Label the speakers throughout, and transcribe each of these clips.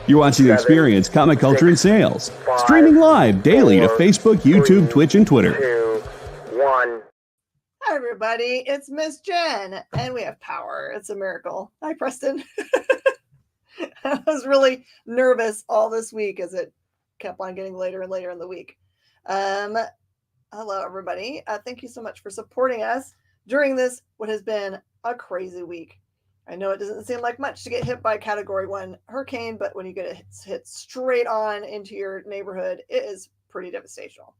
Speaker 1: You're watching Experience Comic Culture and Sales. Streaming live daily to Facebook, YouTube, Twitch, and Twitter.
Speaker 2: 2, 1.
Speaker 3: Hi, everybody. It's Miss Jen, and we have power. It's a miracle. Hi, Preston. I was really nervous all this week as it kept on getting later and later in the week. Hello, everybody. Thank you so much for supporting us during this, what has been a crazy week. I know it doesn't seem like much to get hit by a Category 1 hurricane, but when you get it hit straight on into your neighborhood, it is pretty devastational.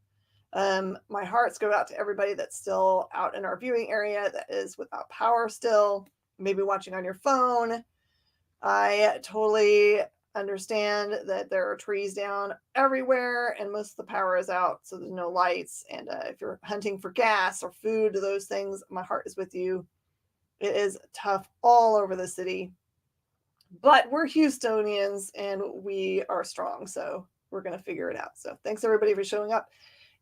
Speaker 3: My hearts go out to everybody that's still out in our viewing area that is without power still, maybe watching on your phone. I totally understand that there are trees down everywhere and most of the power is out, so there's no lights. And if you're hunting for gas or food, those things, my heart is with you. It is tough all over the city, but we're Houstonians and we are strong, so we're going to figure it out. So thanks everybody for showing up.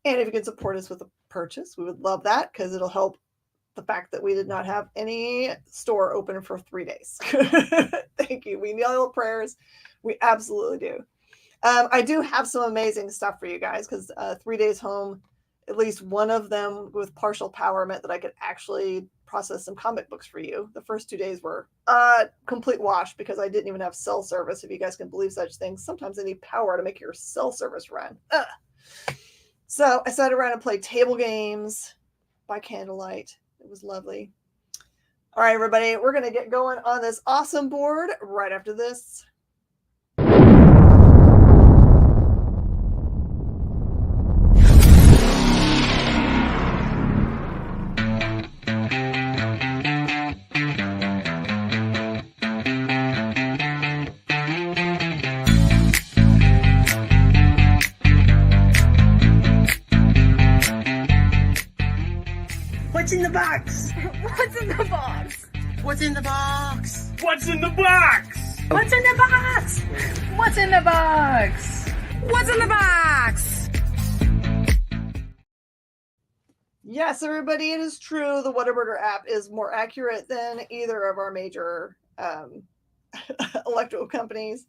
Speaker 3: And if you can support us with a purchase, we would love that because it'll help the fact that we did not have any store open for 3 days. Thank you. We need all the prayers. We absolutely do. I do have some amazing stuff for you guys because 3 days home, at least one of them with partial power meant that I could actually process some comic books for you. The first 2 days were a complete wash because I didn't even have cell service, if you guys can believe such things. Sometimes they need power to make your cell service run. So I sat around and played table games by candlelight. It was lovely. All right, everybody, we're going to get going on this awesome board right after this.
Speaker 4: What's in the box?
Speaker 5: What's in the box?
Speaker 4: What's in the box?
Speaker 6: What's in the box?
Speaker 5: What's in the box? What's in the box? What's in the box?
Speaker 3: Yes, everybody, it is true. The Whataburger app is more accurate than either of our major electrical companies.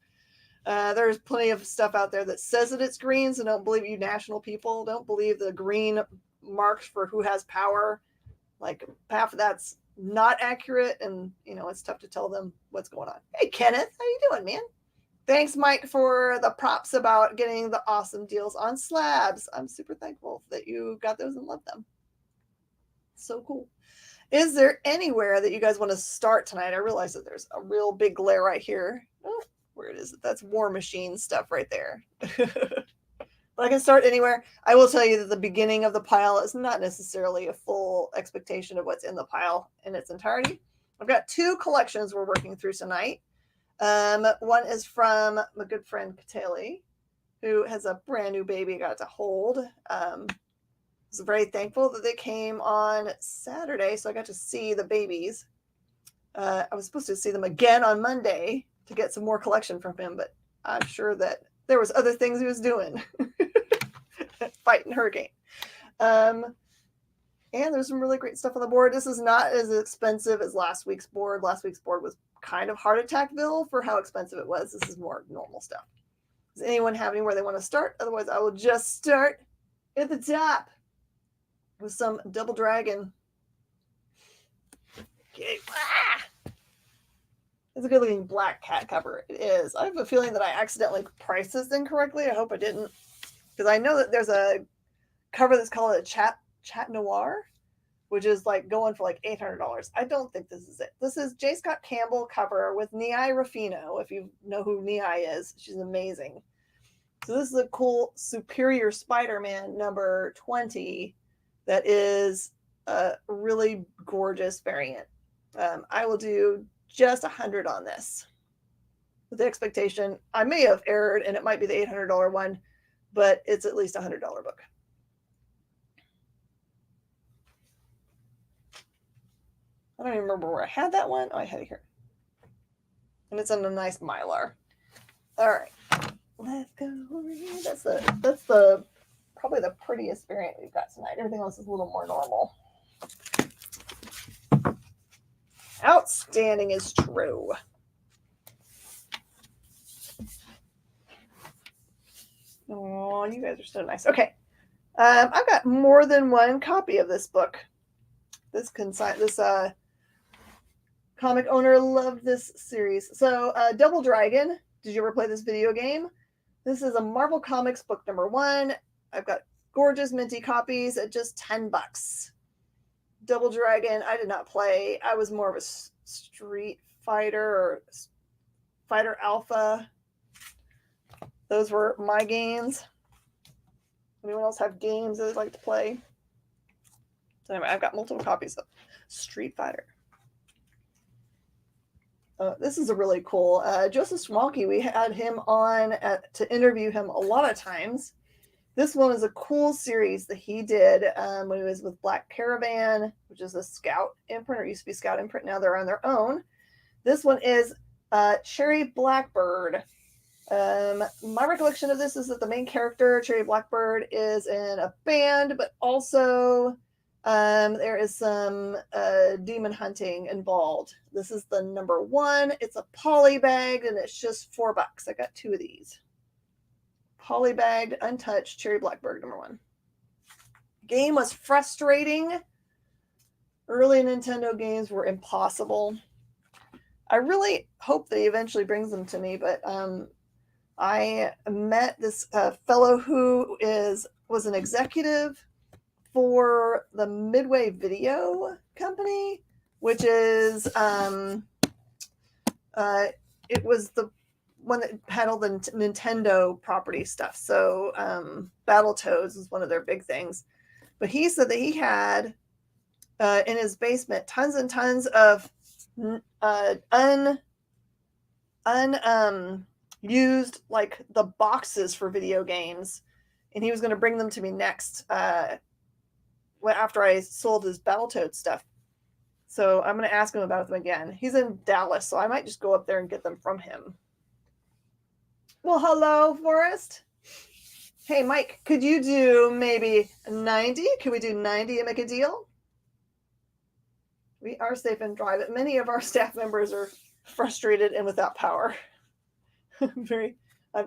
Speaker 3: There's plenty of stuff out there that says that it's green, so don't believe you national people. Don't believe the green marks for who has power. Like half of that's not accurate, and it's tough to tell them what's going on. Hey Kenneth, how you doing, man? Thanks, Mike, for the props about getting the awesome deals on slabs. I'm super thankful that you got those and love them. So cool. Is there anywhere that you guys want to start tonight? I realize that there's a real big glare right here. Oh, where it is? That's War Machine stuff right there. But I can start anywhere. I will tell you that the beginning of the pile is not necessarily a full expectation of what's in the pile in its entirety. I've got two collections we're working through tonight. One is from my good friend Kateli, who has a brand new baby I got to hold. I was very thankful that they came on Saturday, so I got to see the babies. I was supposed to see them again on Monday to get some more collection from him, but I'm sure that there was other things he was doing. Fighting hurricane. And there's some really great stuff on the board. This is not as expensive as last week's board. Last week's board was kind of heart attackville for how expensive it was. This is more normal stuff. Does anyone have anywhere they want to start? Otherwise, I will just start at the top with some Double Dragon. Okay. It's a good looking black cat cover. It is. I have a feeling that I accidentally priced this incorrectly. I hope I didn't. Because I know that there's a cover that's called a Chat Noir, which is like going for like $800. I don't think this is it. This is J. Scott Campbell cover with Niai Rufino. If you know who Niai is, she's amazing. So this is a cool Superior Spider-Man number 20 that is a really gorgeous variant. I will do just 100 on this with the expectation I may have erred and it might be the $800 one, but it's at least a $100 book. I don't even remember where I had that one. Oh, I had it here. And it's in a nice Mylar. All right, let's go over here. That's the probably the prettiest variant we've got tonight. Everything else is a little more normal. Outstanding is true. Oh, you guys are so nice. Okay. I've got more than one copy of this book. This comic owner loved this series. So, Double Dragon. Did you ever play this video game? This is a Marvel Comics book number 1. I've got gorgeous minty copies at just $10. Double Dragon, I did not play. I was more of a Street Fighter or Fighter Alpha. Those were my games. Anyone else have games that they'd like to play? So anyway, I've got multiple copies of Street Fighter. This is a really cool. Joseph Schmalke, we had him on to interview him a lot of times. This one is a cool series that he did when he was with Black Caravan, which is a Scout imprint, or used to be Scout imprint. Now they're on their own. This one is Cherry Blackbird. My recollection of this is that the main character, Cherry Blackbird, is in a band, but also there is some demon hunting involved. This is the number 1. It's a polybagged, and it's just $4. I got 2 of these. Polybagged, untouched, Cherry Blackbird, number 1. Game was frustrating. Early Nintendo games were impossible. I really hope that he eventually brings them to me, but I met this fellow who was an executive for the Midway Video Company, which is it was the one that had all the Nintendo property stuff. So Battletoads is one of their big things. But he said that he had in his basement tons and tons of used, like, the boxes for video games, and he was going to bring them to me next after I sold his Battletoads stuff. So I'm going to ask him about them again. He's in Dallas, so I might just go up there and get them from him. Well, hello, Forrest. Hey, Mike, could you do maybe 90? Could we do 90 and make a deal? We are safe and dry, but many of our staff members are frustrated and without power.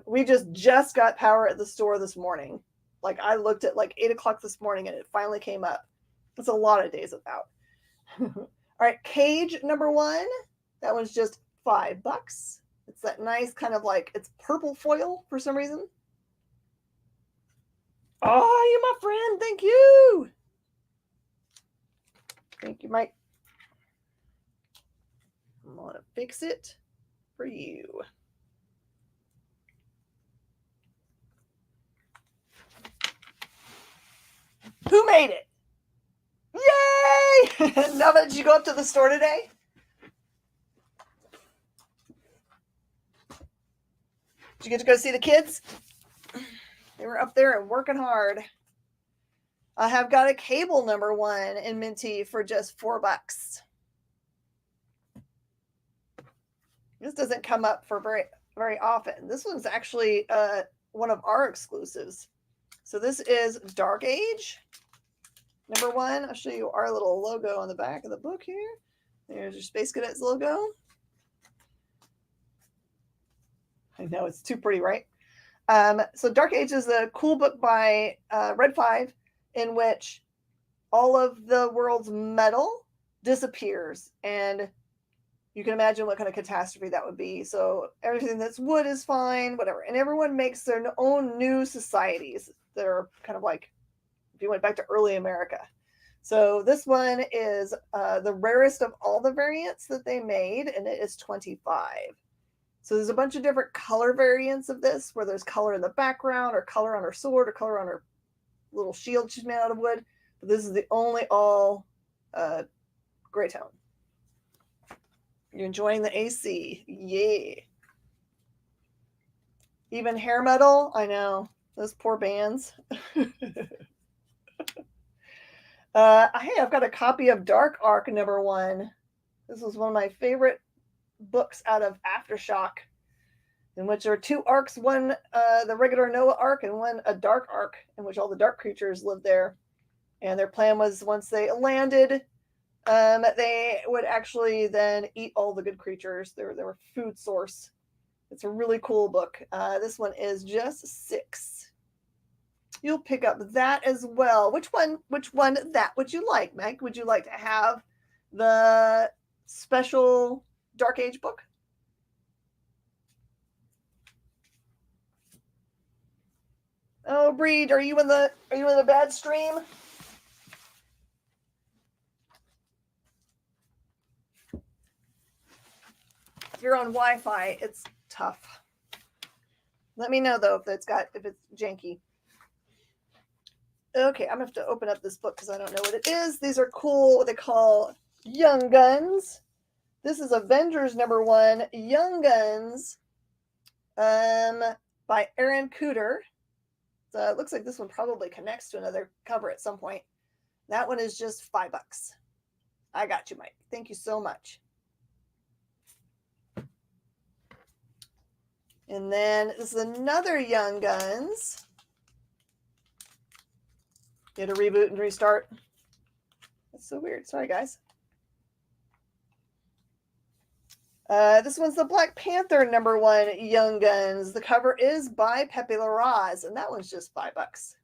Speaker 3: We just got power at the store this morning. Like, I looked at like 8 o'clock this morning and it finally came up. It's a lot of days without. All right, Cage number 1. That one's just $5. It's that nice kind of like, it's purple foil for some reason. Oh, you my friend. Thank you. Thank you, Mike. I'm going to fix it for you. Who made it? Yay! Nova, did you go up to the store today? Did you get to go see the kids? They were up there and working hard. I have got a Cable number 1 in Minty for just $4. This doesn't come up for very, very often. This one's actually one of our exclusives. So this is Dark Age number 1. I'll show you our little logo on the back of the book here. There's your Space Cadets logo. I know, it's too pretty, right? So Dark Age is a cool book by Red 5 in which all of the world's metal disappears, and you can imagine what kind of catastrophe that would be. So everything that's wood is fine, whatever. And everyone makes their own new societies that are kind of like, if you went back to early America. So this one is the rarest of all the variants that they made, and it is 25. So there's a bunch of different color variants of this, where there's color in the background, or color on her sword, or color on her little shield she's made out of wood. But this is the only all gray tone. You're enjoying the AC. Yeah. Even hair metal. I know. Those poor bands. I've got a copy of Dark Arc number 1. This was one of my favorite books out of Aftershock, in which there are 2 arcs, one the regular Noah arc and one a dark arc, in which all the dark creatures lived there. And their plan was, once they landed, they would actually then eat all the good creatures. They were food source. It's a really cool book. This one is just $6. you'll pick up that as well. Which one that would you like, Meg? Would you like to have the special Dark Age book? Oh, Breed, are you in the bad stream? If you're on Wi-Fi, it's tough. Let me know though if it's janky. Okay, I'm gonna have to open up this book because I don't know what it is. These are cool, what they call Young Guns. This is Avengers #1, Young Guns, by Aaron Cooter. So it looks like this one probably connects to another cover at some point. That one is just $5. I got you, Mike. Thank you so much. And then this is another Young Guns. Get a reboot and restart. That's so weird. Sorry, guys. This one's the Black Panther #1 Young Guns. The cover is by Pepe Larraz, and that one's just $5.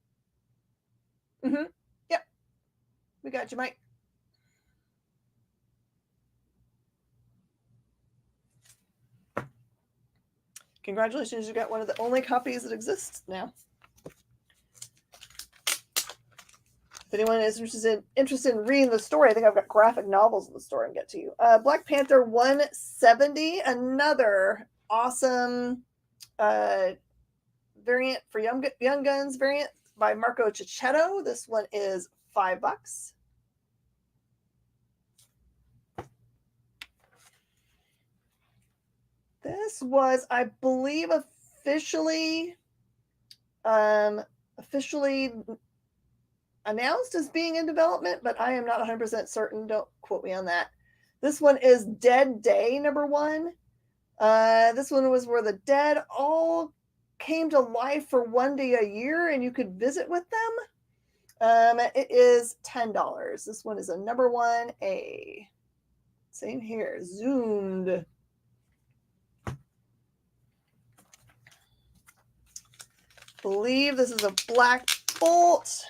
Speaker 3: Yep. We got you, Mike. Congratulations, you got one of the only copies that exists now. If anyone is interested in reading the story, I think I've got graphic novels in the store and get to you. Black Panther 170, another awesome variant for Young Guns variant by Marco Cicchetto. This one is $5. This was, I believe, officially announced as being in development, but I am not 100% certain. Don't quote me on that. This one is Dead Day #1. This one was where the dead all came to life for one day a year and you could visit with them. It is $10. This one is a #1A. Same here. Zoomed. Believe this is a Black Bolt.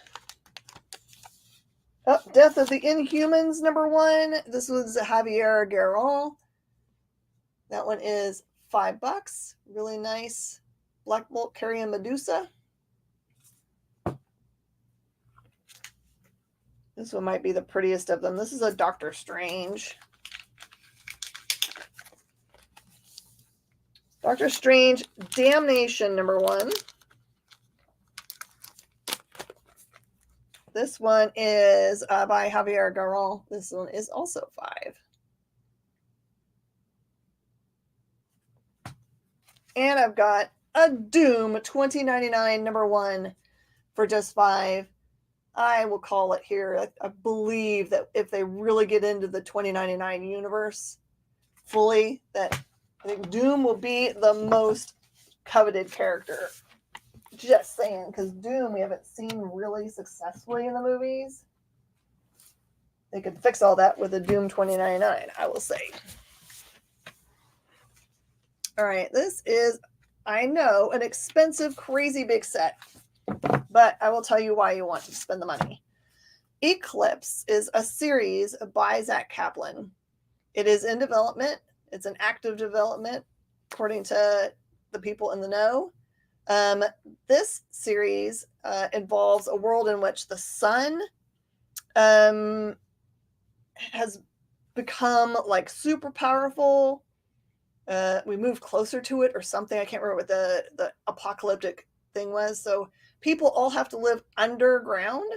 Speaker 3: Oh, Death of the Inhumans #1. This was Javier Garrón. That one is $5. Really nice. Black Bolt carrying Medusa. This one might be the prettiest of them. This is a Doctor Strange. Doctor Strange Damnation #1. This one is by Javier Garrón. This one is also $5. And I've got a Doom 2099 #1 for just $5. I will call it here. I believe that if they really get into the 2099 universe fully, that I think Doom will be the most coveted character. Just saying, because Doom we haven't seen really successfully in the movies. They could fix all that with a Doom 2099, I will say. All right, this is, I know, an expensive, crazy big set, but I will tell you why you want to spend the money. Eclipse is a series by Zach Kaplan. It is in development. It's an active development, according to the people in the know. This series involves a world in which the sun has become like super powerful. We moved closer to it or something. I can't remember what the apocalyptic thing was. So people all have to live underground.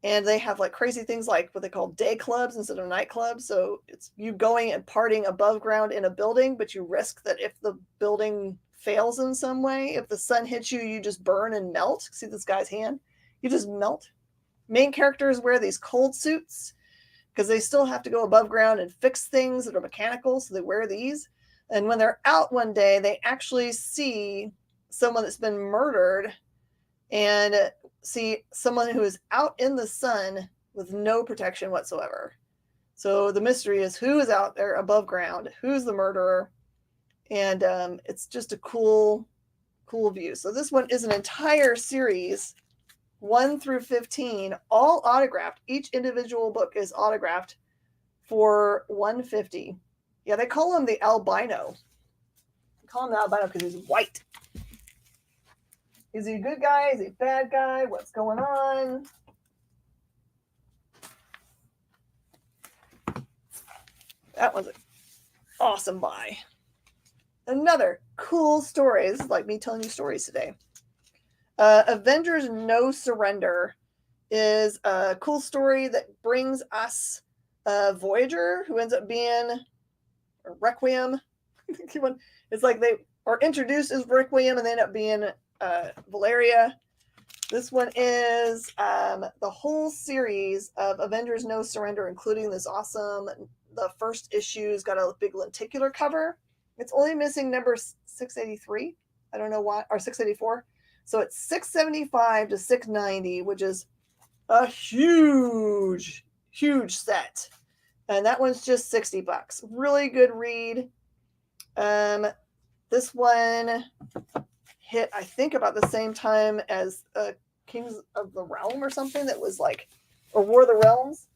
Speaker 3: And they have like crazy things like what they call day clubs instead of nightclubs. So it's you going and partying above ground in a building, but you risk that if the building fails in some way, if the sun hits you, you just burn and melt. See this guy's hand? You just melt. Main characters wear these cold suits because they still have to go above ground and fix things that are mechanical. So they wear these. And when they're out one day, they actually see someone that's been murdered and see someone who is out in the sun with no protection whatsoever. So the mystery is who is out there above ground, who's the murderer, and it's just a cool cool view. So this one is an entire series, 1 through 15, all autographed. Each individual book is autographed for $150. Yeah, they call him the albino. They call him the albino because he's white. Is he a good guy? Is he a bad guy? What's going on? That was an awesome buy. Another cool story. This is like me telling you stories today. Avengers No Surrender is a cool story that brings us Voyager, who ends up being Requiem. It's like they are introduced as Requiem and they end up being Valeria. This one is the whole series of Avengers No Surrender, including this awesome, the first issue's got a big lenticular cover. It's only missing number 683. I don't know why, or 684. So it's 675 to 690, which is a huge, huge set. And that one's just $60. Really good read. This one hit, I think, about the same time as Kings of the Realm or something that was like, or War of the Realms.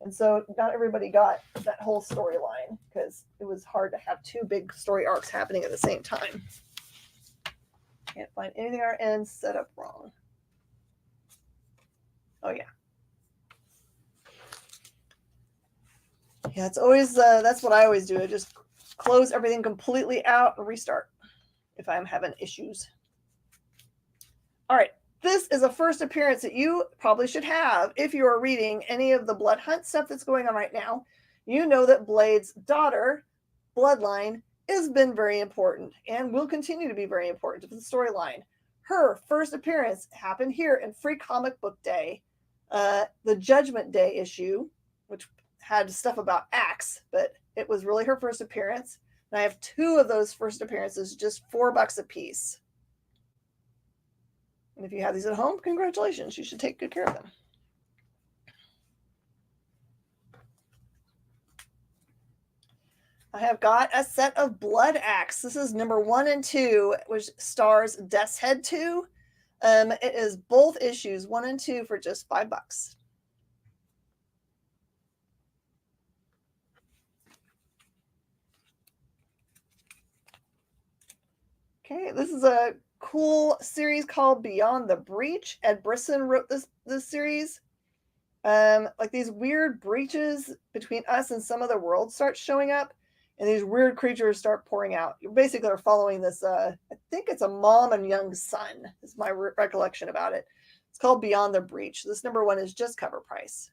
Speaker 3: And so not everybody got that whole storyline because it was hard to have two big story arcs happening at the same time. Can't find anything on our end set up wrong. Oh, yeah. Yeah, it's always, that's what I always do. I just close everything completely out and restart if I'm having issues. All right. This is a first appearance that you probably should have if you are reading any of the Blood Hunt stuff that's going on right now. You know that Blade's daughter, Bloodline, has been very important and will continue to be very important to the storyline. Her first appearance happened here in Free Comic Book Day, the Judgment Day issue, which had stuff about Axe, but it was really her first appearance. And I have two of those first appearances, just $4 a piece. And if you have these at home, congratulations. You should take good care of them. I have got a set of Blood Axe. This is number 1 and 2, which stars Death's Head 2. It is both issues, 1 and 2, for just $5. Okay, this is a cool series called Beyond the Breach. Ed Brisson wrote this series. Like these weird breaches between us and some other world start showing up, and these weird creatures start pouring out. You basically are following this, I think it's a mom and young son, is my recollection about it. It's called Beyond the Breach. This number 1 is just cover price.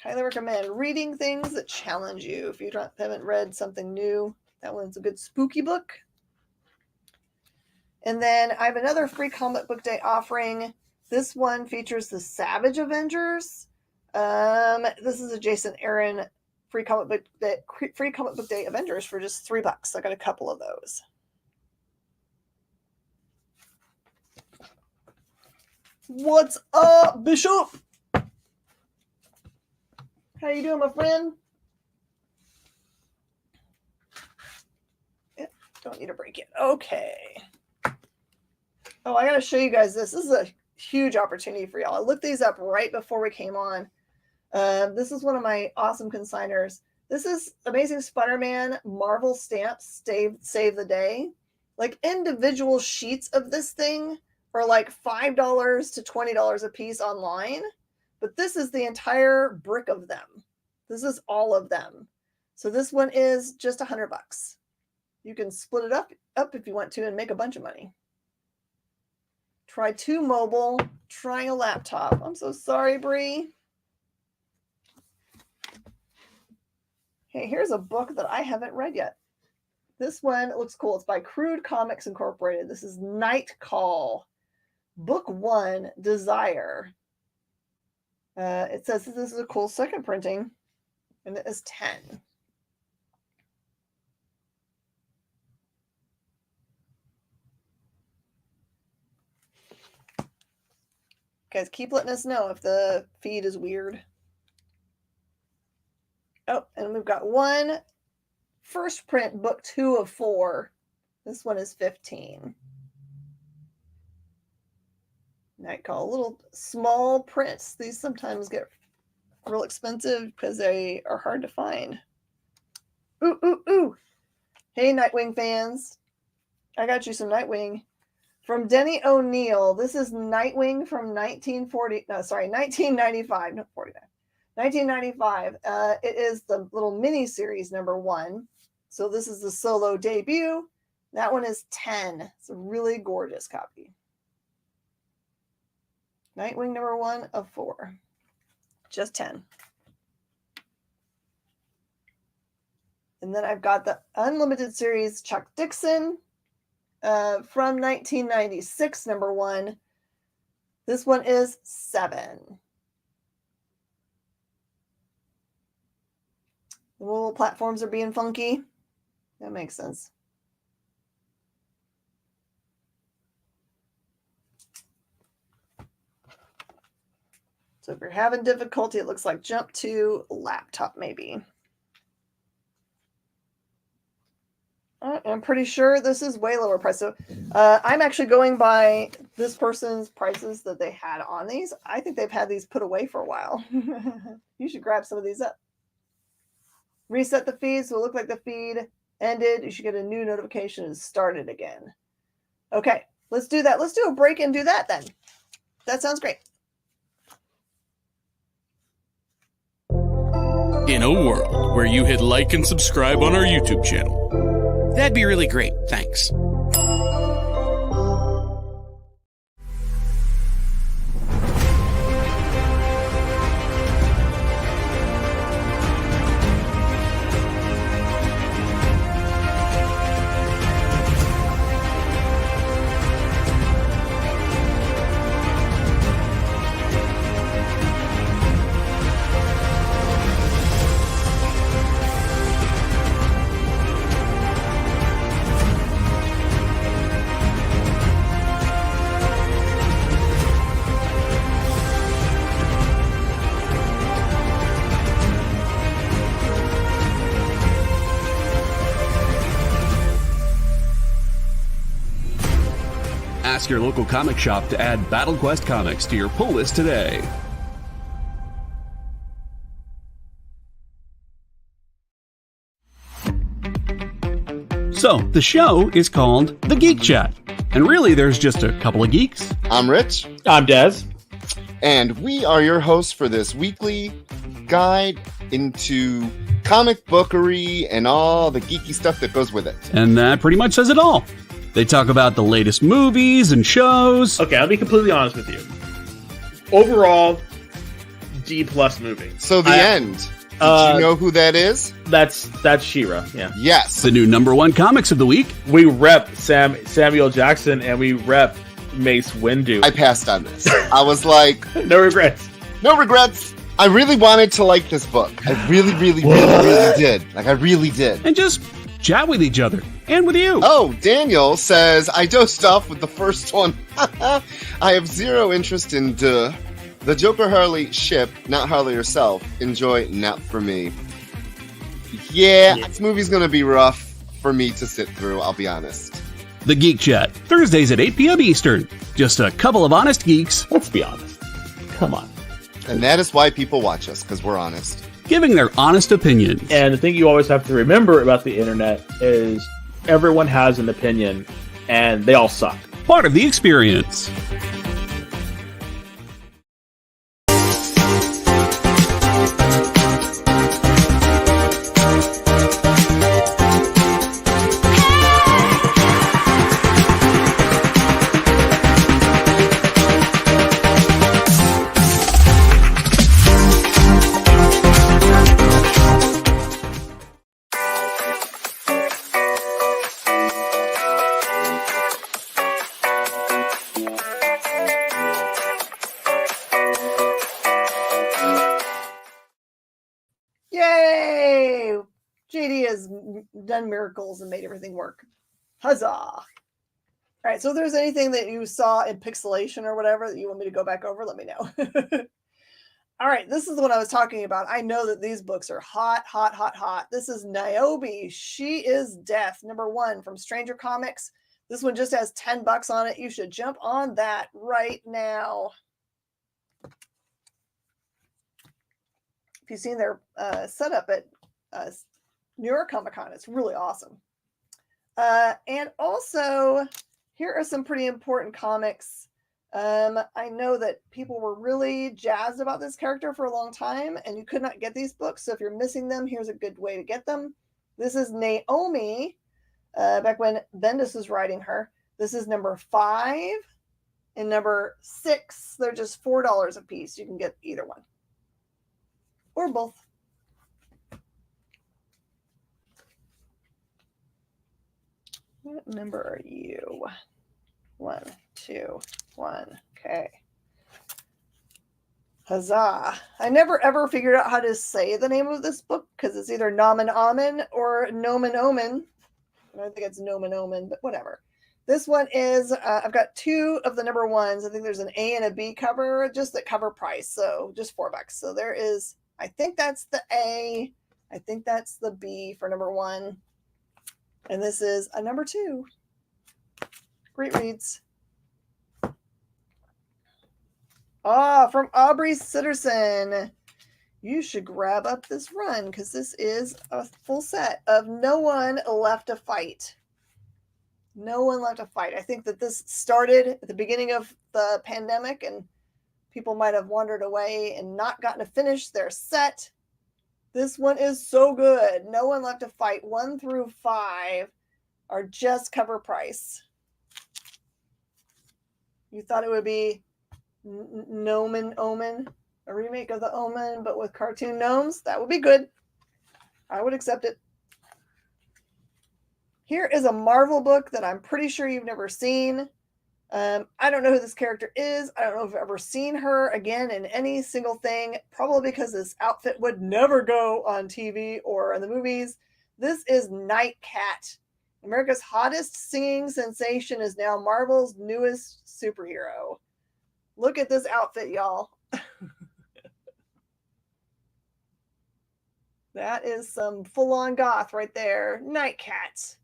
Speaker 3: Highly recommend reading things that challenge you. If you haven't read something new, that one's a good spooky book. And then I have another Free Comic Book Day offering. This one features the Savage Avengers. This is a Jason Aaron Free Comic Book Day Avengers for just $3. I got a couple of those. What's up, Bishop? How you doing, my friend? Yep, don't need to break it. Okay. Oh, I got to show you guys this. This is a huge opportunity for y'all. I looked these up right before we came on. This is one of my awesome consigners. This is Amazing Spider-Man Marvel stamps, Save the Day. Like individual sheets of this thing are like $5 to $20 a piece online. But this is the entire brick of them. This is all of them. So this one is just $100. You can split it up if you want to and make a bunch of money. Try 2 mobile, trying a laptop. I'm so sorry, Bree. Okay, here's a book that I haven't read yet. This one looks cool. It's by Crude Comics Incorporated. This is Night Call. Book 1, Desire. It says that this is a cool second printing, and it is 10. Guys, keep letting us know if the feed is weird. Oh, and we've got one first print, book 2 of 4. This one is 15. I call little small prints. These sometimes get real expensive because they are hard to find. Ooh, ooh, ooh. Hey, Nightwing fans. I got you some Nightwing. From Denny O'Neil. This is Nightwing from 1995. No, 49. 1995. It is the little mini series number 1. So this is the solo debut. That one is 10. It's a really gorgeous copy. Nightwing number 1 of 4. Just 10. And then I've got the Unlimited series Chuck Dixon from 1996, number 1. This one is 7. The little platforms are being funky. That makes sense. So if you're having difficulty, it looks like jump to laptop maybe. I'm pretty sure this is way lower price. So I'm actually going by this person's prices that they had on these. I think they've had these put away for a while. You should grab some of these up. Reset the feed. So it look like the feed ended. You should get a new notification and start it again. Okay, let's do that. Let's do a break and do that then. That sounds great.
Speaker 2: In a world where you hit like and subscribe on our YouTube channel, that'd be really great. Thanks.
Speaker 1: Ask your local comic shop to add Battle Quest comics to your pull list today. So, the show is called The Geek Chat. And really, there's just a couple of geeks.
Speaker 6: I'm Rich.
Speaker 7: I'm Dez.
Speaker 6: And we are your hosts for this weekly guide into comic bookery and all the geeky stuff that goes with it.
Speaker 1: And that pretty much says it all. They talk about the latest movies and shows.
Speaker 7: Okay, I'll be completely honest with you. Overall, D+ movie.
Speaker 6: So the end. Did you know who that is?
Speaker 7: That's She-Ra, yeah.
Speaker 6: Yes.
Speaker 1: The new #1 comics of the week.
Speaker 7: We rep Samuel Jackson and we rep Mace Windu.
Speaker 6: I passed on this. I was like...
Speaker 7: No regrets.
Speaker 6: No regrets. I really wanted to like this book. I really did. Like, I really did.
Speaker 1: And just chat with each other. And with you.
Speaker 6: Oh, Daniel says, I dosed off with the first one. I have zero interest in the Joker Harley ship, not Harley herself. Enjoy, not for me. Yeah, this movie's gonna be rough for me to sit through, I'll be honest.
Speaker 1: The Geek Chat, Thursdays at 8 p.m. Eastern. Just a couple of honest geeks.
Speaker 7: Let's be honest. Come on.
Speaker 6: And that is why people watch us, because we're honest.
Speaker 1: Giving their honest opinions.
Speaker 7: And the thing you always have to remember about the internet is everyone has an opinion, and they all suck.
Speaker 1: Part of the experience.
Speaker 3: Yay! JD has done miracles and made everything work. Huzzah! All right, so if there's anything that you saw in pixelation or whatever that you want me to go back over, let me know. All right, this is what I was talking about. I know that these books are hot, hot, hot, hot. This is Niobe. She is Death, #1 from Stranger Comics. This one just has $10 on it. You should jump on that right now. If you've seen their setup at New York Comic Con, it's really awesome. And also, here are some pretty important comics. I know that people were really jazzed about this character for a long time, and you could not get these books. So if you're missing them, here's a good way to get them. This is Naomi, back when Bendis was writing her. This is #5 and #6. They're just $4 a piece. You can get either one or both. What number are you? 1, 2, 1. Okay. Huzzah. I never ever figured out how to say the name of this book because it's either Nomen Omen or Nomen Omen. I think it's Nomen Omen, but whatever. This one is, I've got 2 of the #1s. I think there's an A and a B cover, just at cover price. So just $4. So there is, I think that's the A. I think that's the B for #1. And this is a #2. Great reads. From Aubrey Sitterson. You should grab up this run because this is a full set of No One Left to Fight. No One Left to Fight. I think that this started at the beginning of the pandemic and people might have wandered away and not gotten to finish their set. This one is so good. No One Left to Fight 1 through 5 are just cover price. You thought it would be Nomen Omen, a remake of the Omen, but with cartoon gnomes? That would be good. I would accept it. Here is a Marvel book that I'm pretty sure you've never seen. I don't know who this character is. I don't know if I've ever seen her again in any single thing, probably because this outfit would never go on TV or in the movies. This is Nightcat. America's hottest singing sensation is now Marvel's newest superhero. Look at this outfit, y'all. That is some full-on goth right there. Nightcat.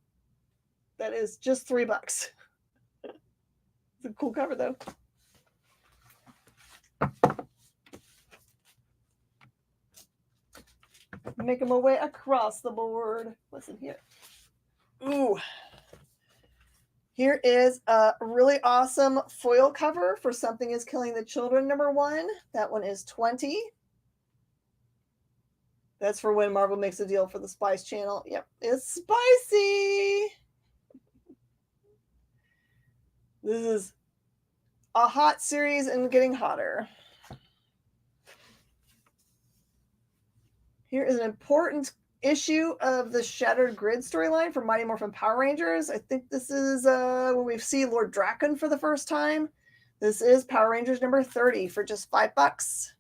Speaker 3: That is just $3. It's a cool cover, though. Making my way across the board. What's in here? Ooh. Here is a really awesome foil cover for Something is Killing the Children #1. That one is $20. That's for when Marvel makes a deal for the Spice Channel. Yep, it's spicy. This is a hot series and getting hotter. Here is an important issue of the Shattered Grid storyline for Mighty Morphin Power Rangers. I think this is when we see Lord Drakkon for the first time. This is Power Rangers #30 for just $5.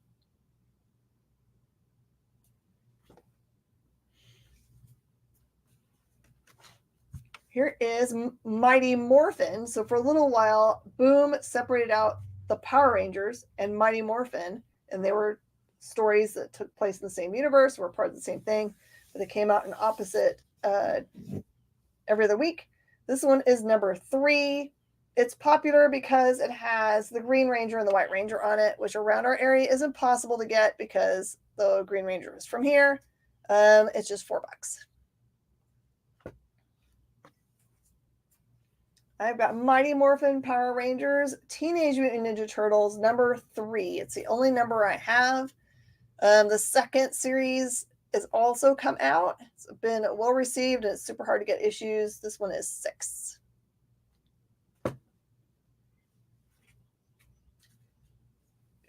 Speaker 3: Here is Mighty Morphin. So for a little while, Boom separated out the Power Rangers and Mighty Morphin, and they were stories that took place in the same universe, were part of the same thing, but they came out in opposite every other week. This one is #3. It's popular because it has the Green Ranger and the White Ranger on it, which around our area is impossible to get because the Green Ranger is from here. It's just $4. I've got Mighty Morphin Power Rangers, Teenage Mutant Ninja Turtles, #3. It's the only number I have. The second series has also come out. It's been well received and it's super hard to get issues. This one is $6.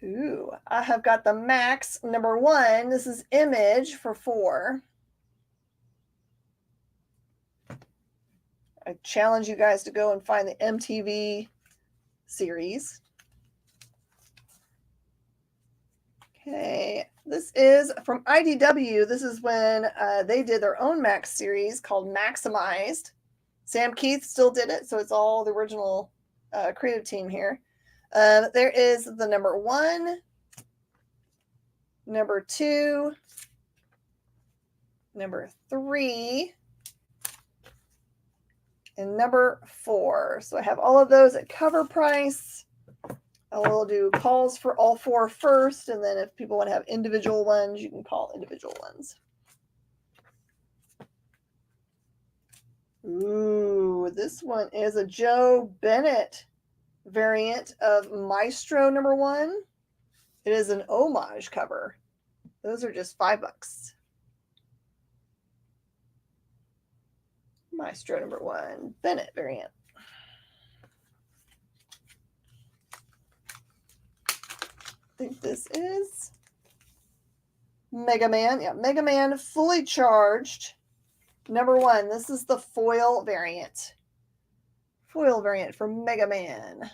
Speaker 3: Ooh, I have got the Max #1. This is Image for $4. I challenge you guys to go and find the MTV series. Okay, this is from IDW. This is when they did their own Max series called Maximized. Sam Keith still did it, so it's all the original creative team here. There is the #1. number 2, number 3, and number 4. So I have all of those at cover price. I will do calls for all 4 first, and then if people want to have individual ones, you can call individual ones. Ooh, this one is a Joe Bennett variant of Maestro number 1. It is an homage cover. Those are just $5. Maestro number 1, Bennett variant. I think this is Mega Man. Yeah, Mega Man fully charged. Number 1. This is the foil variant. Foil variant for Mega Man.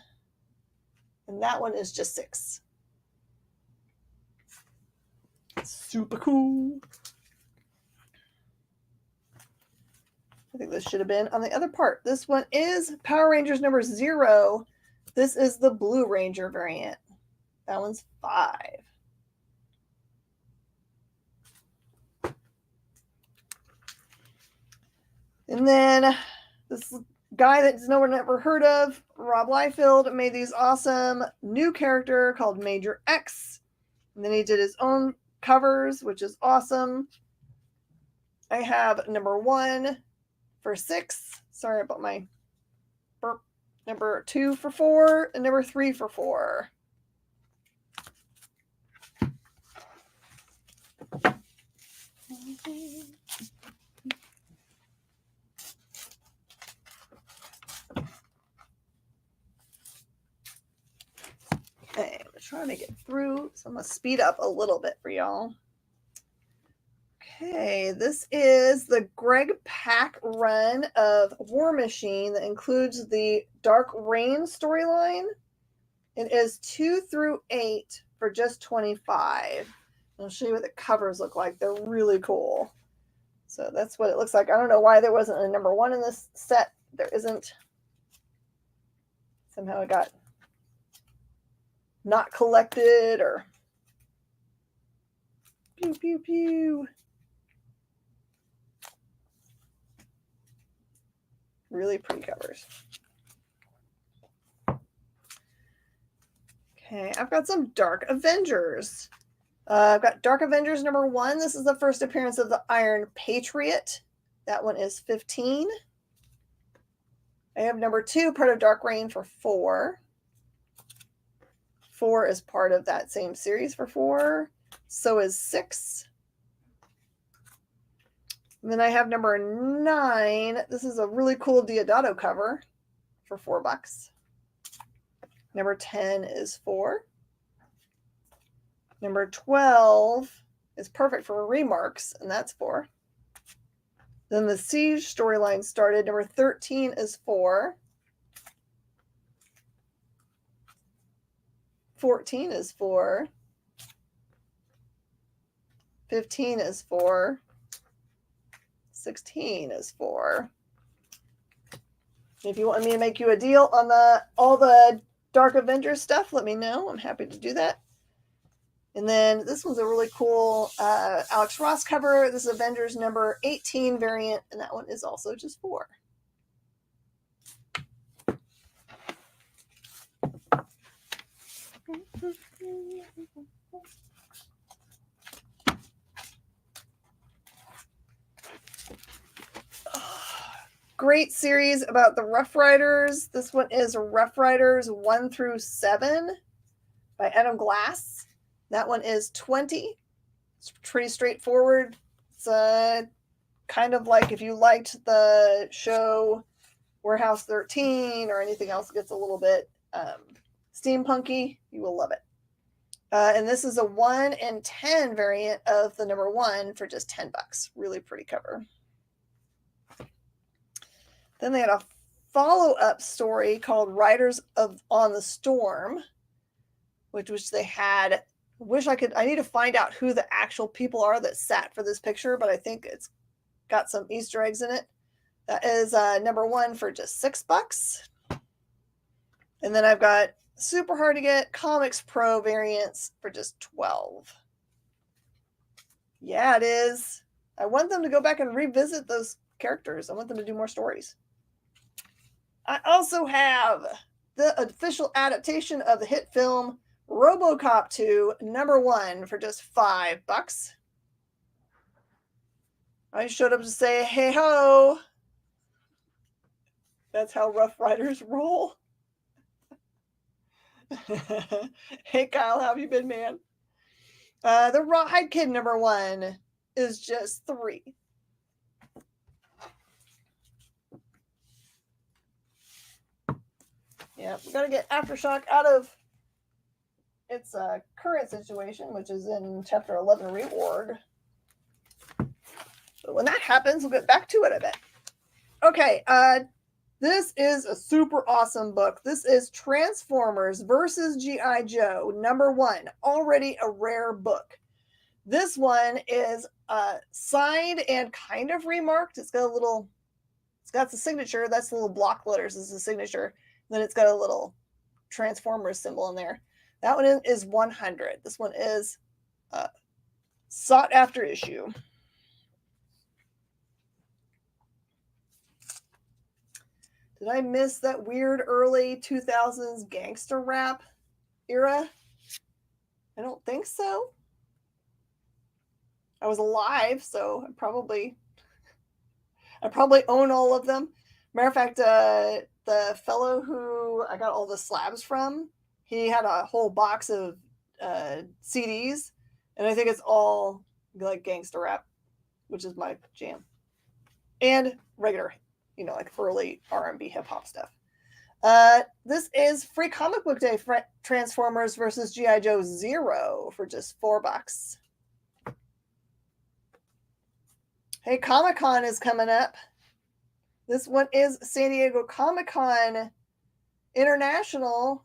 Speaker 3: And that one is just $6. Super cool. I think this should have been on the other part. This one is Power Rangers number 0. This is the Blue Ranger variant. That one's $5. And then this guy that no one ever heard of, Rob Liefeld, made these awesome new character called Major X. And then he did his own covers, which is awesome. I have number 1 for $6. Sorry about my burp. Number 2 for $4, and number 3 for $4. Okay, I'm trying to get through, so I'm going to speed up a little bit for y'all. Okay, this is the Greg Pak run of War Machine that includes the Dark Reign storyline. It is 2 through 8 for just $25. I'll show you what the covers look like. They're really cool. So that's what it looks like. I don't know why there wasn't a number 1 in this set. There isn't. Somehow it got not collected or pew, pew, pew. Really pretty covers. Okay, I've got some Dark Avengers. I've got Dark Avengers number 1. This is the first appearance of the Iron Patriot. That one is $15. I have number 2, part of Dark Reign, for $4. 4 is part of that same series for $4. So is 6. And then I have number 9. This is a really cool Deodato cover for $4. Number 10 is 4. Number 12 is perfect for remarks, and that's 4. Then the Siege storyline started. Number 13 is 4. 14 is 4. 15 is 4. 16 is 4. If you want me to make you a deal on all the Dark Avengers stuff, let me know. I'm happy to do that. And then this one's a really cool Alex Ross cover. This is Avengers number 18 variant, and that one is also just 4. Great series about the Rough Riders. This one is Rough Riders 1 through 7 by Adam Glass. That one is $20. It's pretty straightforward. It's kind of like if you liked the show Warehouse 13 or anything else that gets a little bit steampunky, you will love it. And this is a 1 in 10 variant of the number 1 for just $10. Really pretty cover. Then they had a follow-up story called Riders on the Storm, which they had. I need to find out who the actual people are that sat for this picture, but I think it's got some Easter eggs in it. That is number 1 for just $6. And then I've got super hard to get Comics Pro variants for just $12. Yeah, it is. I want them to go back and revisit those characters. I want them to do more stories. I also have the official adaptation of the hit film RoboCop 2, #1 for just $5. I showed up to say, hey ho. That's how Rough Riders roll. Hey Kyle, how have you been, man? The Rawhide Kid #1 is just $3. Yeah, we gotta get Aftershock out of its current situation, which is in Chapter 11 reorg. But when that happens, we'll get back to it, I bet. Okay, this is a super awesome book. This is Transformers versus G.I. Joe #1, already a rare book. This one is signed and kind of remarked. It's got the signature. That's the little block letters is the signature. Then it's got a little Transformers symbol in there. That one is 100. This one is sought after issue. Did I miss that weird early 2000s gangster rap era? I don't think so. I was alive, so I probably own all of them. Matter of fact, the fellow who I got all the slabs from, he had a whole box of CDs, and I think it's all like gangster rap, which is my jam, and regular, like early R&B hip hop stuff. This is Free Comic Book Day for Transformers versus G.I. Joe 0 for just $4. Hey, Comic-Con is coming up. This one is San Diego Comic-Con International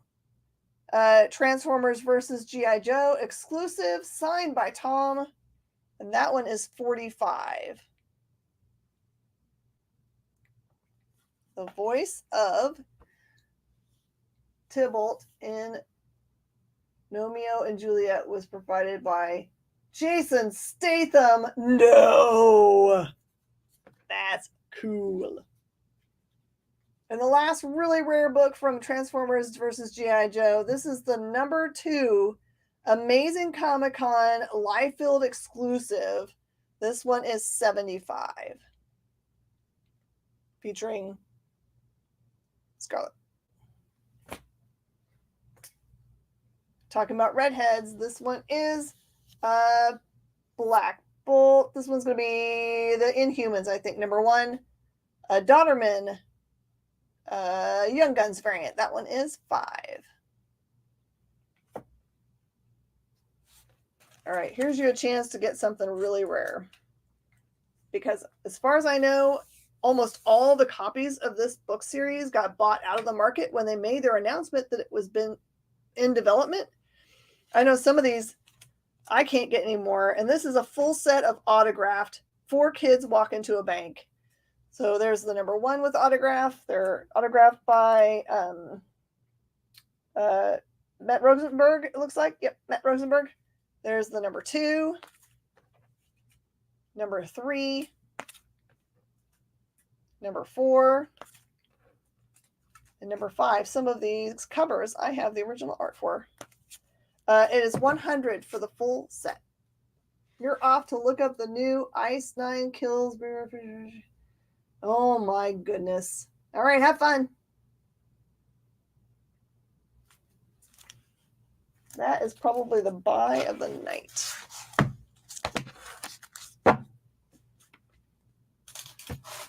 Speaker 3: Transformers versus G.I. Joe exclusive, signed by Tom, and that one is $45. The voice of Tybalt in Romeo and Juliet was provided by Jason Statham. No! That's cool. And the last really rare book from Transformers versus G.I. Joe. This is the #2 Amazing Comic-Con Liefeld exclusive. This one is $75. Featuring Scarlet. Talking about redheads, this one is Black Bolt. This one's going to be the Inhumans, I think, #1. Daughterman, Young Guns variant. That one is $5. All right, here's your chance to get something really rare. Because as far as I know, almost all the copies of this book series got bought out of the market when they made their announcement that it was been in development. I know some of these I can't get anymore. And this is a full set of autographed 4 Kids Walk into a Bank. So there's the #1 with autograph. They're autographed by Matt Rosenberg, it looks like. Yep, Matt Rosenberg. There's the #2, #3, #4, and #5. Some of these covers I have the original art for. It is $100 for the full set. You're off to look up the new Ice 9 Kills. Oh my goodness. All right, have fun. That is probably the buy of the night.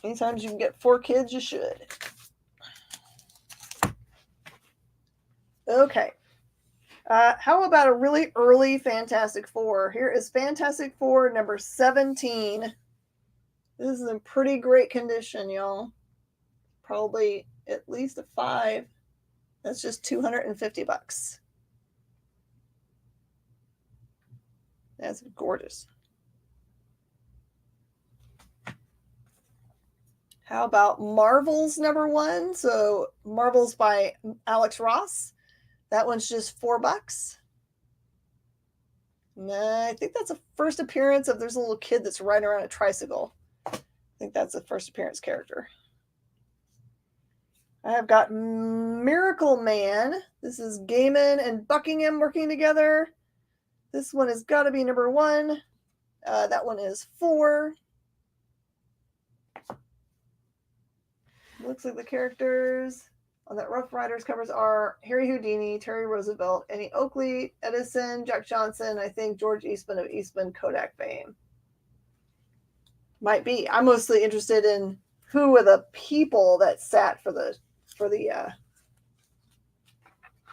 Speaker 3: Anytime you can get 4 kids, you should. Okay. How about a really early Fantastic Four? Here is Fantastic Four #17. This is in pretty great condition, y'all. Probably at least a 5. That's just $250. That's gorgeous. How about Marvel's #1? So Marvel's by Alex Ross. That one's just $4. Nah, I think that's a first appearance of there's a little kid that's riding around a tricycle. I think that's a first appearance character. I have got Miracle Man. This is Gaiman and Buckingham working together. This one has got to be number 1. That one is 4. Looks like the characters on that Rough Riders covers are Harry Houdini, Terry Roosevelt, Annie Oakley, Edison, Jack Johnson, I think George Eastman of Eastman Kodak fame. Might be. I'm mostly interested in who were the people that sat for the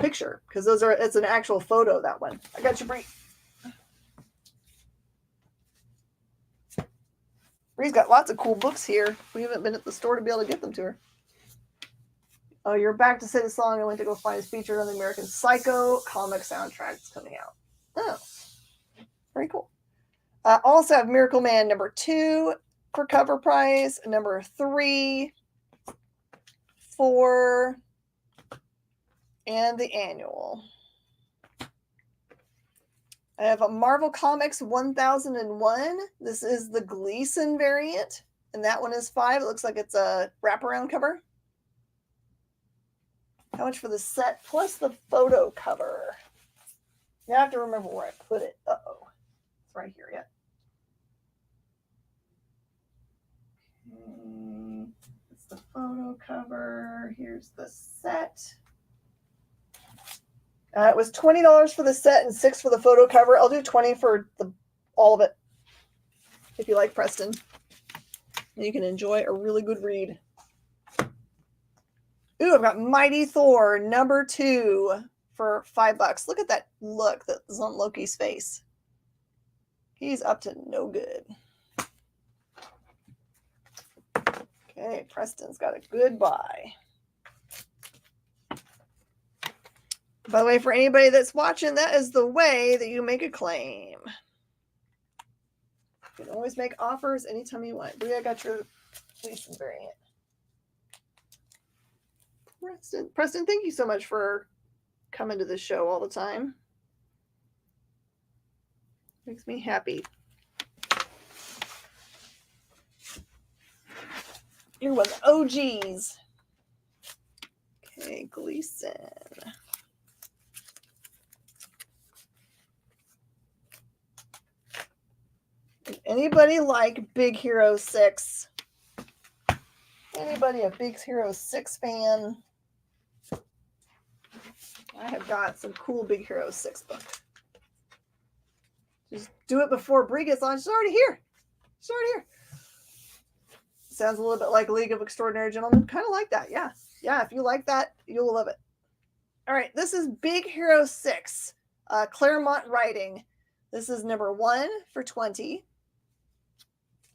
Speaker 3: picture, because it's an actual photo, that one. I got you, Bree. Bree's got lots of cool books here. We haven't been at the store to be able to get them to her. Oh, you're back to say the song I went to go find is featured on the American Psycho comic soundtrack that's coming out. Oh, very cool. Also have Miracle Man number 2 for cover price, number 3, 4, and the annual. I have a Marvel Comics 1001. This is the Gleason variant, and that one is 5. It looks like it's a wraparound cover. How much for the set plus the photo cover? You have to remember where I put it. Uh-oh. It's right here yet. Okay. It's the photo cover. Here's the set. It was $20 for the set and $6 for the photo cover. I'll do $20 for all of it. If you like Preston. And you can enjoy a really good read. Ooh, I've got Mighty Thor number 2 for $5. Look at that look that's on Loki's face. He's up to no good. Okay, Preston's got a good buy. By the way, for anybody that's watching, that is the way that you make a claim. You can always make offers anytime you want. Bria, I got your Gleason variant. Preston, thank you so much for coming to the show all the time. Makes me happy. You're one of the OGs. Okay, Gleason. Anybody like Big Hero 6? Anybody a Big Hero 6 fan? I have got some cool Big Hero 6 books. Just do it before Brie gets on. She's already here. She's already here. Sounds a little bit like League of Extraordinary Gentlemen. Kind of like that, yeah. Yeah, if you like that, you'll love it. All right, this is Big Hero 6, Claremont writing. This is number 1 for $20.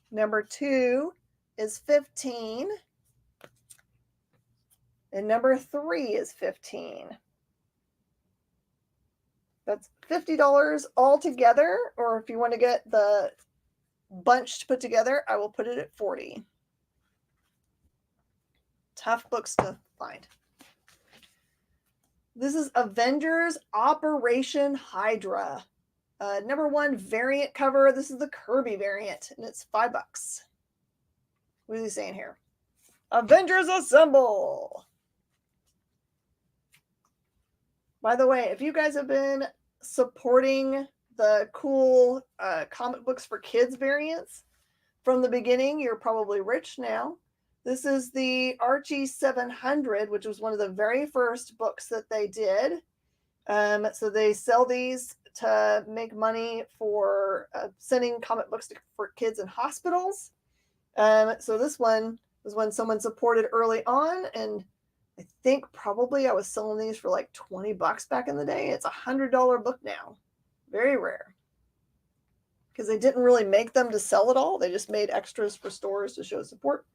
Speaker 3: Number 2 is $15. And number 3 is $15. That's $50 all together, or if you want to get the bunch put together, I will put it at $40. Tough books to find. This is Avengers Operation Hydra. Number 1 variant cover. This is the Kirby variant, and it's $5. What is he saying here? Avengers Assemble! By the way, if you guys have been supporting the cool comic books for kids variants from the beginning, you're probably rich now. This is the Archie 700, which was one of the very first books that they did. So they sell these to make money for sending comic books for kids in hospitals. So this one was when someone supported early on, and I think probably I was selling these for like $20 back in the day. It's a $100 book now. Very rare. Because they didn't really make them to sell it all. They just made extras for stores to show support.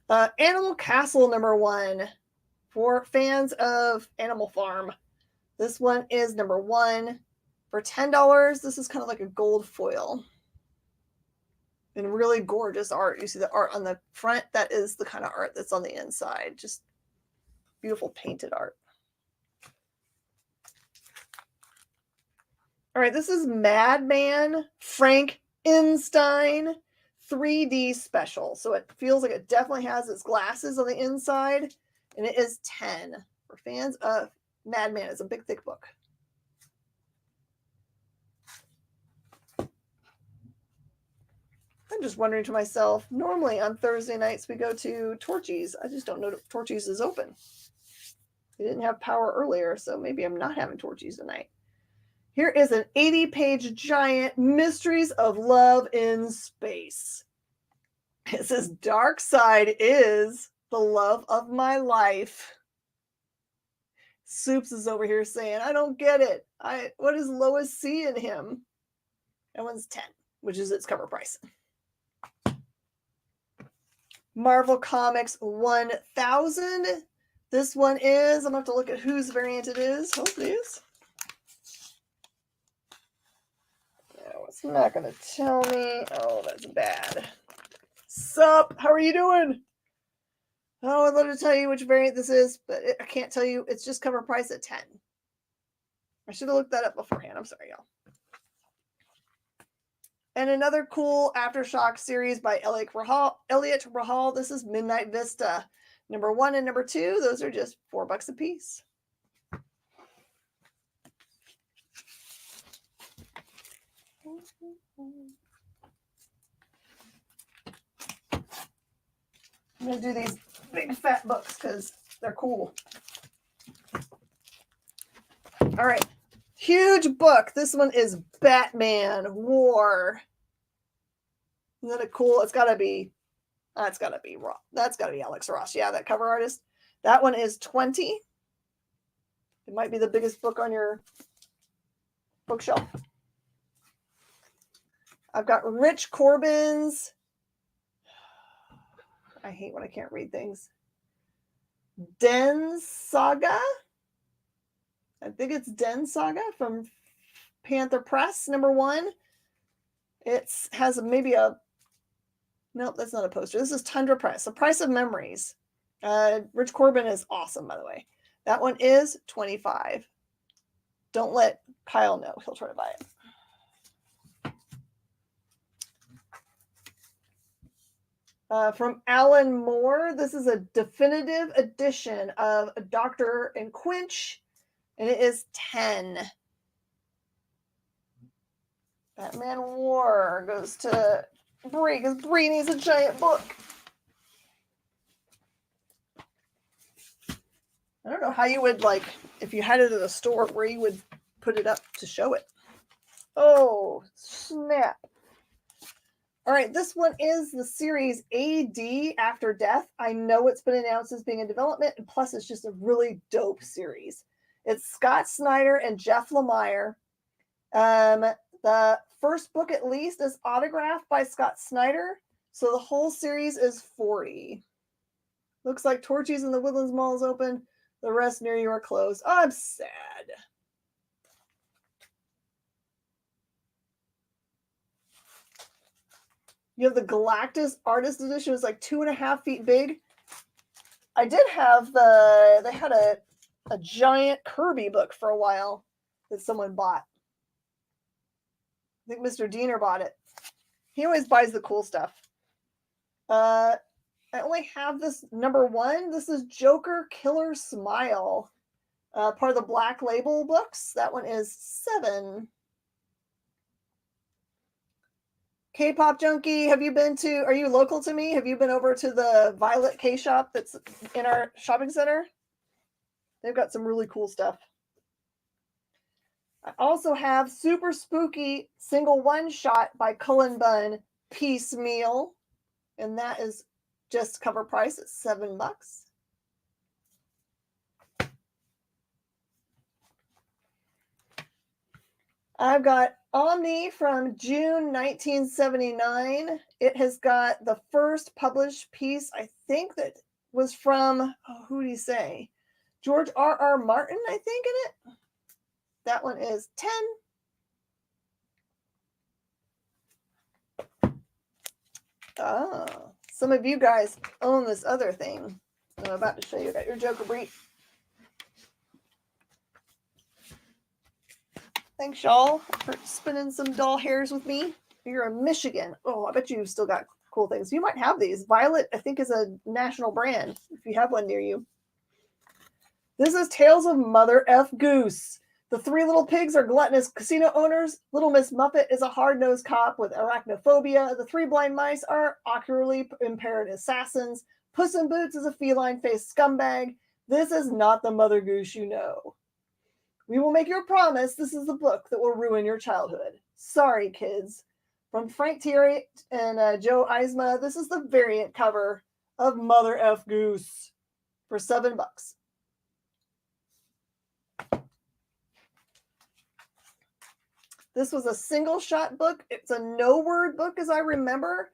Speaker 3: Animal Castle number 1 for fans of Animal Farm. This one is number 1 for $10. This is kind of like a gold foil. And really gorgeous art. You see the art on the front. That is the kind of art that's on the inside. Just beautiful painted art. All right, this is Madman Frankenstein 3D special. So it feels like it definitely has its glasses on the inside, and it is 10 for fans of Madman. It's a big, thick book. I'm just wondering to myself, normally on Thursday nights we go to Torchy's. I just don't know if Torchy's is open. We didn't have power earlier, so maybe I'm not having Torchy's tonight. Here is an 80-page giant Mysteries of Love in Space. It says, Dark Side is the love of my life. Soups is over here saying, I don't get it. What does Lois see in him? That one's 10, which is its cover price. Marvel Comics 1000. This one is, I'm going to have to look at whose variant it is. Oh, please. No, it's not going to tell me. Oh, that's bad. Sup? How are you doing? Oh, I'd love to tell you which variant this is, but I can't tell you. It's just cover price at 10. I should have looked that up beforehand. I'm sorry, y'all. And another cool Aftershock series by Elliot Rahal. This is Midnight Vista. Number 1 and number 2, those are just $4 a piece. I'm going to do these big fat books because they're cool. All right. Huge book. This one is Batman War. Isn't that a cool? It's got to be Ross. That's got to be Alex Ross. Yeah, that cover artist. That one is 20. It might be the biggest book on your bookshelf. I've got Rich Corbin's. I hate when I can't read things. Den Saga. I think it's Den Saga from Panther Press, number 1. It has maybe a... Nope, that's not a poster. This is Tundra Press, The Price of Memories. Rich Corbin is awesome, by the way. That one is 25. Don't let Kyle know. He'll try to buy it. From Alan Moore, this is a definitive edition of Doctor and Quinch, and it is 10. Batman War goes to Bree, because Bree needs a giant book. I don't know how you would, like, if you had it at a store, where you would put it up to show it. Oh, snap. All right, this one is the series AD After Death. I know it's been announced as being in development, and plus it's just a really dope series. It's Scott Snyder and Jeff Lemire. The first book, at least, is autographed by Scott Snyder, so the whole series is 40. Looks like Torchy's in the Woodlands Mall is open. The rest near you are closed. Oh, I'm sad. You have the Galactus Artist Edition. It's like 2.5 feet big. I did have they had a giant Kirby book for a while that someone bought. I think Mr. Diener bought it. He always buys the cool stuff. I only have this number 1. This is Joker Killer Smile. Part of the Black Label books. That one is 7. K-Pop Junkie, are you local to me? Have you been over to the Violet K-Shop that's in our shopping center? They've got some really cool stuff. I also have Super Spooky Single One Shot by Cullen Bunn Piecemeal. And that is just cover price at $7. I've got Omni from June 1979. It has got the first published piece, I think, that was from, who did he say? George R.R. Martin, I think, in it. That one is 10. Oh, some of you guys own this other thing I'm about to show you. I got your Joker brief. Thanks, y'all, for spinning some doll hairs with me. You're in Michigan. Oh, I bet you've still got cool things. You might have these. Violet, I think, is a national brand if you have one near you. This is Tales of Mother F. Goose. The three little pigs are gluttonous casino owners. Little Miss Muffet is a hard-nosed cop with arachnophobia. The three blind mice are ocularly impaired assassins. Puss in Boots is a feline-faced scumbag. This is not the Mother Goose you know. We will make you a promise. This is the book that will ruin your childhood. Sorry, kids. From Frank Thierry and Joe Eisma, this is the variant cover of Mother F. Goose for $7. This was a single shot book. It's a no-word book, as I remember,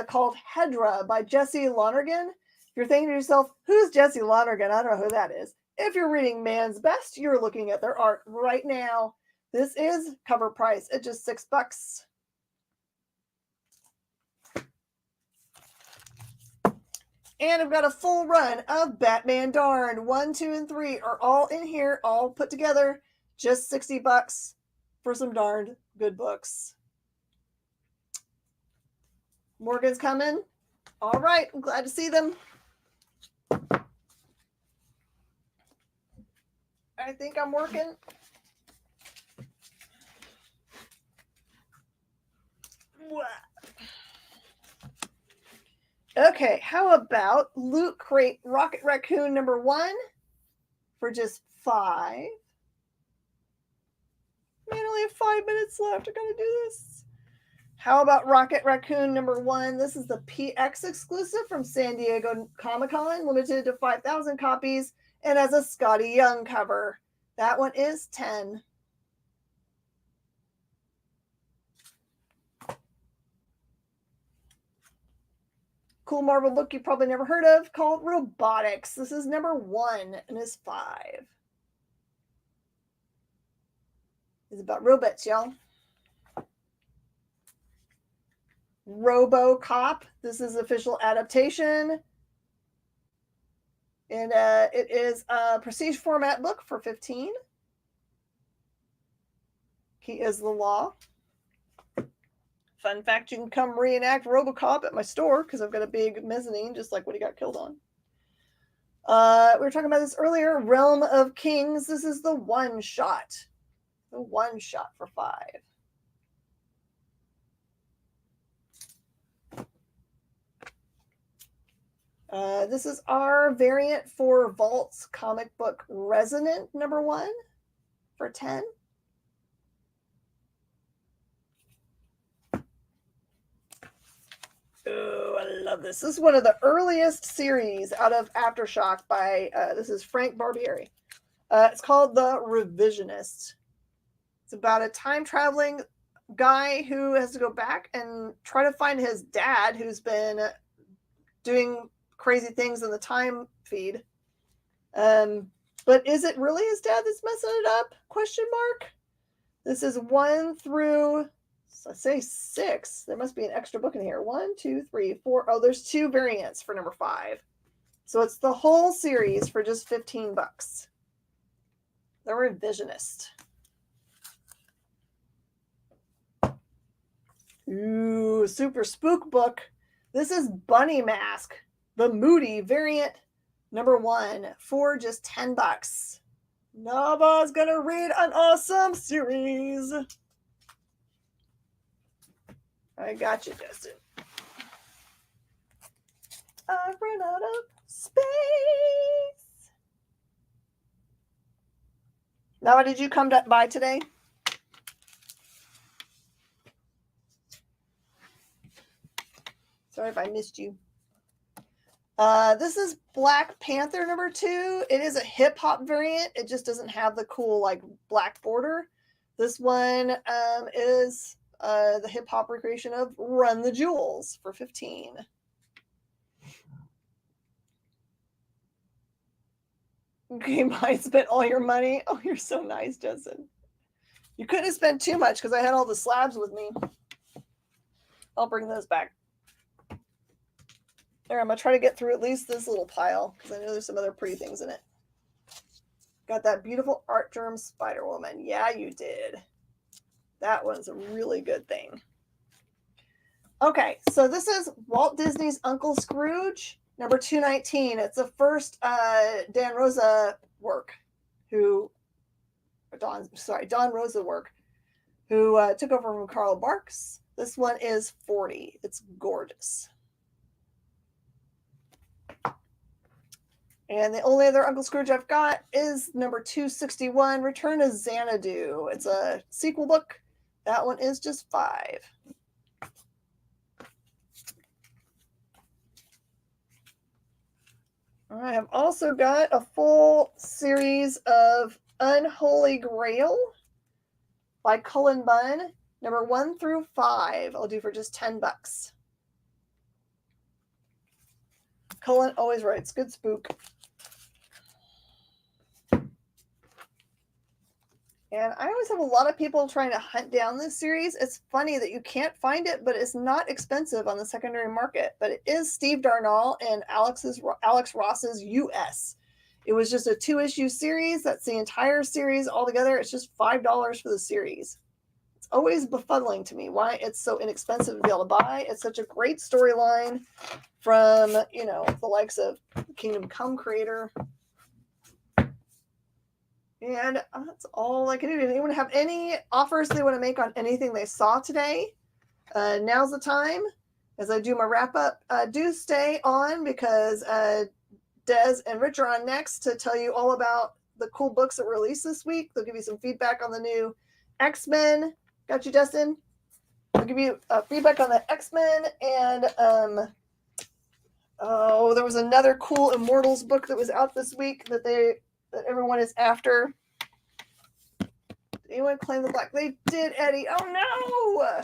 Speaker 3: called Hedra by Jesse Lonergan. If you're thinking to yourself, who's Jesse Lonergan? I don't know who that is. If you're reading Man's Best, you're looking at their art right now. This is cover price at just $6. And I've got a full run of Batman Darn. 1, 2, and 3 are all in here, all put together. Just $60 for some darned good books. Morgan's coming. All right, I'm glad to see them. I think I'm working. Okay, how about Loot Crate Rocket Raccoon #1 for just $5? Man, I only have 5 minutes left. I gotta do this. How about Rocket Raccoon #1? This is the PX exclusive from San Diego Comic-Con, limited to 5,000 copies, and has a Scotty Young cover. That one is $10. Cool Marvel book you probably never heard of called Robotics. This is #1 and is $5. It's about robots, y'all. RoboCop. This is official adaptation. And it is a prestige format book for $15. He is the law. Fun fact, you can come reenact RoboCop at my store because I've got a big mezzanine, just like what he got killed on. We were talking about this earlier. Realm of Kings. This is the one shot. The one shot for $5. This is our variant for Vault's comic book Resonant #1 for $10. Oh, I love this. This is one of the earliest series out of Aftershock by, this is Frank Barbieri. It's called The Revisionist. It's about a time-traveling guy who has to go back and try to find his dad who's been doing crazy things in the time feed. But is it really his dad that's messing it up? Question mark. This is 1 through, I say 6. There must be an extra book in here. 1, 2, 3, 4. Oh, there's 2 variants for #5. So it's the whole series for just $15. The Revisionist. Ooh, super spook book. This is Bunny Mask, the Moody variant #1 for just $10. Naba's gonna read an awesome series. I got you, Justin. I've run out of space. Naba, did you come by today? Sorry if I missed you. This is Black Panther #2. It is a hip hop variant. It just doesn't have the cool like black border. This one is the hip hop recreation of Run the Jewels for $15. Okay, I spent all your money. Oh, you're so nice, Justin. You couldn't have spent too much because I had all the slabs with me. I'll bring those back. There, I'm going to try to get through at least this little pile because I know there's some other pretty things in it. Got that beautiful Art Germ Spider-Woman. Yeah, you did. That one's a really good thing. Okay, so this is Walt Disney's Uncle Scrooge, number 219. It's the first Don Rosa work, Don Rosa work, who took over from Carl Barks. This one is 40. It's gorgeous. And the only other Uncle Scrooge I've got is number 261, Return of Xanadu. It's a sequel book. That one is just 5. I have also got a full series of Unholy Grail by Cullen Bunn, number 1 through 5. I'll do for just $10. Cullen always writes good spook. And I always have a lot of people trying to hunt down this series. It's funny that you can't find it, but it's not expensive on the secondary market. But it is Steve Darnall and Alex Ross's US. It was just a 2-issue series. That's the entire series altogether. It's just $5 for the series. It's always befuddling to me why it's so inexpensive to be able to buy. It's such a great storyline from, the likes of Kingdom Come creator. And that's all I can do. Does anyone have any offers they want to make on anything they saw today? Now's the time. As I do my wrap up, do stay on because Des and Rich are on next to tell you all about the cool books that were released this week. They'll give you some feedback on the new X-Men. Got you, Justin? I'll give you feedback on the X-Men. And there was another cool Immortals book that was out this week that everyone is after. Did anyone claim the black? They did, Eddie. Oh no!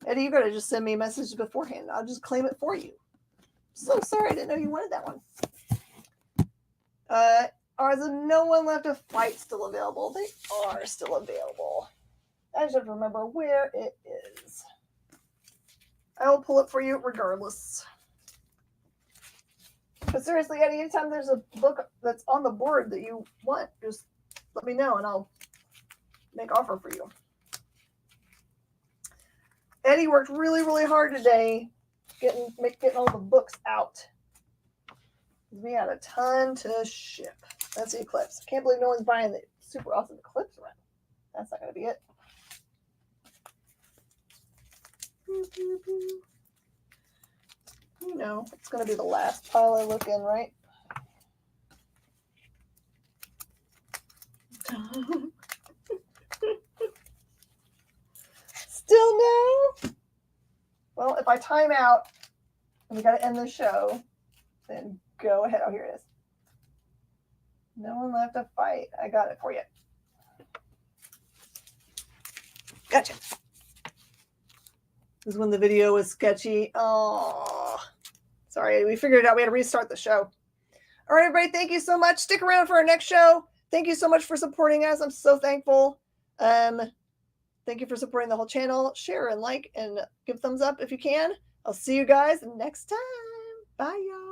Speaker 3: Eddie, you gotta just send me a message beforehand. I'll just claim it for you. So sorry, I didn't know you wanted that one. Are the No One Left to Fight still available? They are still available. I just have to remember where it is. I will pull it for you regardless. But seriously, Eddie, anytime there's a book that's on the board that you want, just let me know and I'll make offer for you. Eddie worked really, really hard today getting all the books out. We had a ton to ship. That's the Eclipse. I can't believe no one's buying the super awesome Eclipse run. That's not going to be it. It's going to be the last pile I look in, right? Still no? Well, if I time out and we got to end the show, then go ahead. Oh, here it is. No One Left to Fight. I got it for you. Gotcha. This is when the video was sketchy. Oh, sorry. We figured it out. We had to restart the show. All right, everybody. Thank you so much. Stick around for our next show. Thank you so much for supporting us. I'm so thankful. Thank you for supporting the whole channel. Share and like and give thumbs up if you can. I'll see you guys next time. Bye, y'all.